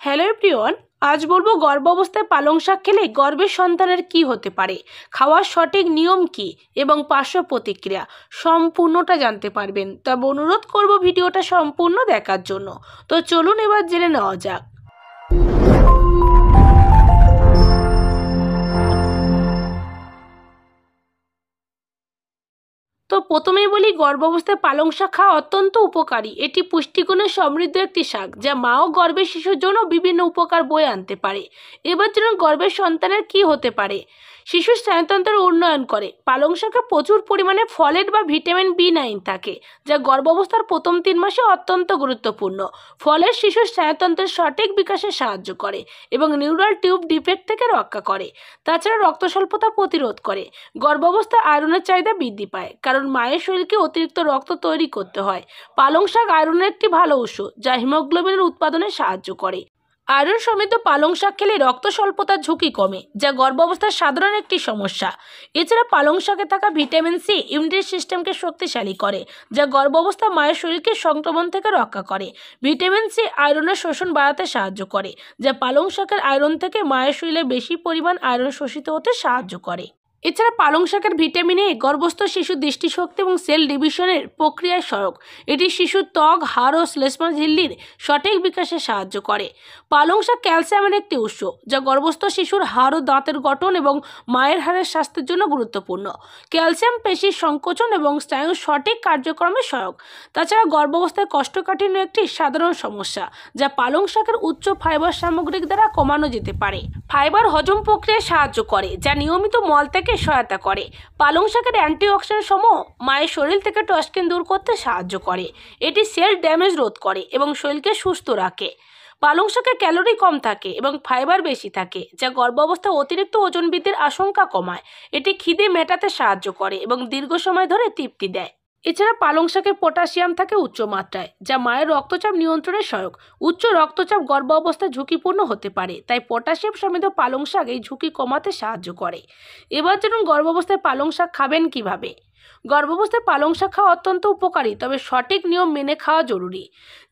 Hello everyone, আজ বলবো গর্ভাবস্থায় পালং শাক খেলে গর্ভের সন্তানের কি হতে পারে, খাওয়ার সঠিক নিয়ম কি এবং পার্শ্ব প্রতিক্রিয়া সম্পূর্ণটা জানতে পারবেন। তবে অনুরোধ করব ভিডিওটা সম্পূর্ণ দেখার জন্য। তো চলুন এবার জেনে নেওয়া যাক। তো প্রথমেই বলি, গর্ভাবস্থায় পালং শাক খাওয়া অত্যন্ত উপকারী। এটি পুষ্টিগুণে সমৃদ্ধ একটি শাক যা মা ও গর্ভের শিশুর জন্য বিভিন্ন উপকার বয়ে আনতে পারে। এবার যেমন গর্ভের সন্তানের কি হতে পারে, শিশুর স্নায়ুতন্ত্রের উন্নয়ন করে। পালং শাকে প্রচুর পরিমাণে ফলেট বা ভিটামিন B9 থাকে, যা গর্ভাবস্থার প্রথম 3 মাসে অত্যন্ত গুরুত্বপূর্ণ। ফলের শিশুর স্নায়ুতন্ত্রের সঠিক বিকাশে সাহায্য করে এবং নিউরাল টিউব ডিফেক্ট থেকে রক্ষা করে। তাছাড়া রক্ত স্বল্পতা প্রতিরোধ করে। গর্ভাবস্থায় আয়রনের চাহিদা বৃদ্ধি পায়, কারণ মায়ের শরীরকে অতিরিক্ত রক্ত তৈরি করতে হয়। পালং শাক আয়রনের একটি ভালো উৎস, যা হিমোগ্লোবিনের উৎপাদনে সাহায্য করে। আয়রন সমৃদ্ধ পালং শাক খেলে রক্ত স্বল্পতার ঝুঁকি কমে, যা গর্ভাবস্থার সাধারণ একটি সমস্যা। এছাড়া পালং শাকে থাকা ভিটামিন সি ইমিউনিটি সিস্টেমকে শক্তিশালী করে, যা গর্ভাবস্থা মায়ের শরীরকে সংক্রমণ থেকে রক্ষা করে। ভিটামিন সি আয়রনের শোষণ বাড়াতে সাহায্য করে, যা পালং শাকের আয়রন থেকে মায়ের শরীরে বেশি পরিমাণ আয়রন শোষিত হতে সাহায্য করে। এছাড়া পালং শাকের ভিটামিন এ গর্ভস্থ শিশুর দৃষ্টিশক্তি এবং সেল ডিভিশনের প্রক্রিয়ায় সহায়ক। এটি শিশুর ত্বক, হাড় ও শ্লেষ্মা ঝিল্লির সঠিক বিকাশে সাহায্য করে। পালং শাক ক্যালসিয়ামের একটি উৎস, যা গর্ভস্থ শিশুর হাড় ও দাঁতের গঠন এবং মায়ের হাড়ের স্বাস্থ্যের জন্য গুরুত্বপূর্ণ। ক্যালসিয়াম পেশির সংকোচন এবং স্নায়ুর সঠিক কার্যক্রমে সহায়ক। তাছাড়া গর্ভাবস্থায় কোষ্ঠকাঠিন্য একটি সাধারণ সমস্যা, যা পালং শাকের উচ্চ ফাইবার সামগ্রী দ্বারা কমানো যেতে পারে। ফাইবার হজম প্রক্রিয়ায় সাহায্য করে, যা নিয়মিত মল থেকে সহায়তা করে। পালং শাকের অ্যান্টিঅক্সিডেন্ট সমূহ মায়ের শরীর থেকে টক্সিন দূর করতে সাহায্য করে। এটি সেল ড্যামেজ রোধ করে এবং শরীরকে সুস্থ রাখে। পালং শাকে ক্যালোরি কম থাকে এবং ফাইবার বেশি থাকে, যা গর্ভাবস্থায় অতিরিক্ত ওজন বৃদ্ধির আশঙ্কা কমায়। এটি খিদে মেটাতে সাহায্য করে এবং দীর্ঘ সময় ধরে তৃপ্তি দেয়। এছাড়া পালং শাকে পটাশিয়াম থাকে উচ্চ মাত্রায়, যা মায়ের রক্তচাপ নিয়ন্ত্রণে সহায়ক। উচ্চ রক্তচাপ গর্ভাবস্থায় ঝুঁকিপূর্ণ হতে পারে, তাই পটাশিয়াম সমৃদ্ধ পালং শাক এই ঝুঁকি কমাতে সাহায্য করে। এবার যেমন গর্ভাবস্থায় পালং শাক খাবেন কিভাবে। গর্ভাবস্থায় পালং শাক খাওয়া অত্যন্ত উপকারী, তবে সঠিক নিয়ম মেনে খাওয়া জরুরি।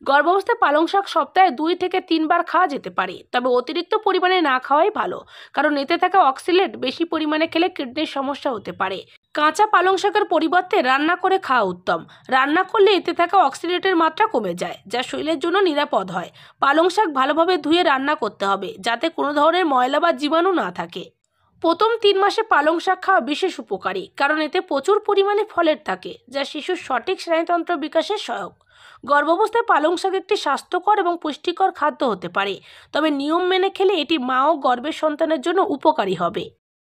গর্ভাবস্থায় পালং শাক সপ্তাহে 2 থেকে 3 বার খাওয়া যেতে পারে, তবে অতিরিক্ত পরিমাণে না খাওয়াই ভালো, কারণ এতে থাকা অক্সিলেট বেশি পরিমাণে খেলে কিডনির সমস্যা হতে পারে। কাঁচা পালং শাকের পরিবর্তে রান্না করে খাওয়া উত্তম। রান্না করলে এতে থাকা অক্সিলেটের মাত্রা কমে যায়, যা শরীরের জন্য নিরাপদ হয়। পালং শাক ভালোভাবে ধুয়ে রান্না করতে হবে, যাতে কোনো ধরনের ময়লা বা জীবাণু না থাকে। প্রথম 3 মাসে পালং শাক খাওয়া বিশেষ উপকারী, কারণ এতে প্রচুর পরিমাণে ফলেট থাকে, যা শিশুর সঠিক স্নায়ুতন্ত্র বিকাশে সহায়ক। গর্ভাবস্থায় পালং শাক একটি স্বাস্থ্যকর এবং পুষ্টিকর খাদ্য হতে পারে, তবে নিয়ম মেনে খেলে এটি মা ও গর্ভের সন্তানের জন্য উপকারী হবে।